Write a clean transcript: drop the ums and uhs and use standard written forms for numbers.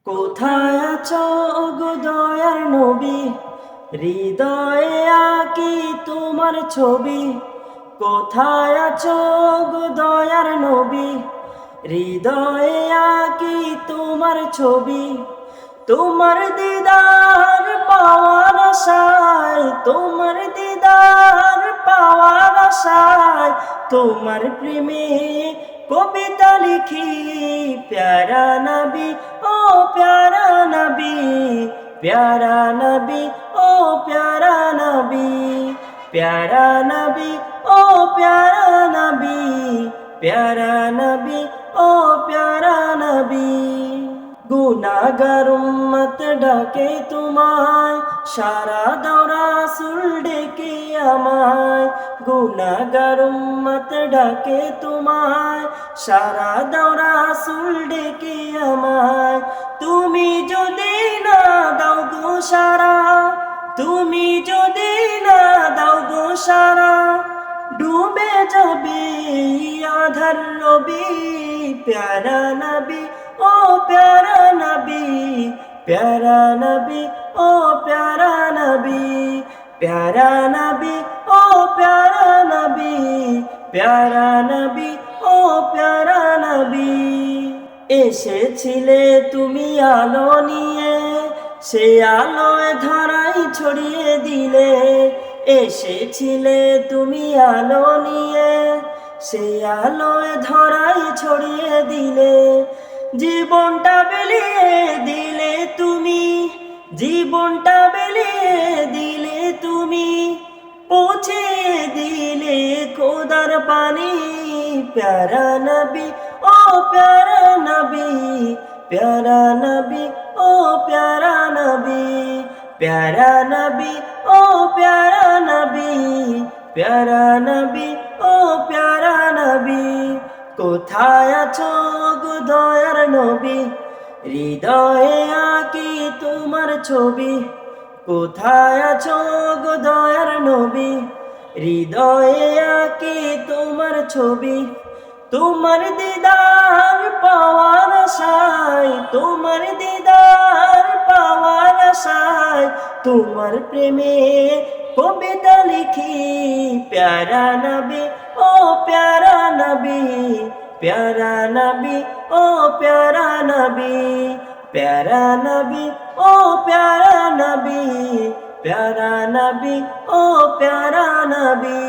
কোথায় আছো গো দয়ার নবী, হৃদয়ে আঁকি তোমার ছবি। কোথায় আছো গো দয়ার নবী, হৃদয়ে আঁকি তোমার ছবি। তোমার দিদার পাওয়ার আশায়, তোমার দিদার পাওয়ার আশায়, তোমার প্রেমে কবিতা লিখি। প্যারা নবী ও প্যারা নবী, প্যারা নবী ও প্যারা নবী, প্যারা নবী ও প্যারা নবী, প্যারা নবী ও প্যারা নবী। গুনাহগার উম্মত ডাকে তোমায়, সারা দাও রাসূল ডেকে আমায়। গুনাহগার উম্মত ডাকে তোমায়, সারা দাও রাসূল ডেকে আমায়। তুমি যদি না দাও গো সারা, তুমি যদি না দাও গো সারা, ডুবে যাবে আধার রবি। প্যারা নবী ও প্যারা নবী, প্যারা নবী ও প্যারা নবী, প্যারা নবী ও প্যারা নবী, প্যারা নবী ও প্যারা নবী। এসেছিলে তুমি আলো নিয়ে, সে আলোয় ধারাই ছড়িয়ে দিলে। এসেছিলে তুমি আলো নিয়ে, সে আলোয় ধরাই ছড়িয়ে দিলে। জীবনটা বিলিয়ে দিলে তুমি, জীবনটা বিলিয়ে দিলে তুমি, পৌঁছে দিলে খোদার পানি। প্যারা নবী ও প্যারা নবী, প্যারা নবী ও প্যারা নবী, প্যারা নবী ও প্যারা নবী, প্যারা নবী ও প্যারা নবী। কোথায় আছো গো দয়ার নবী, হৃদয়ে আঁকি তোমার ছবি। কোথায় আছো গো দয়ার নবী, হৃদয়ে আঁকি তোমার ছবি। তোমার দিদার পাওয়ার আশায়, তোমার দিদার পাওয়ার আশায়, তোমার প্রেমে কবিতা লিখি। প্যারা নবী ও প্যারা নবী, প্যারা নবী ও প্যারা নবী, প্যারা নবী ও প্যারা নবী, প্যারা নবী ও প্যারা নবী।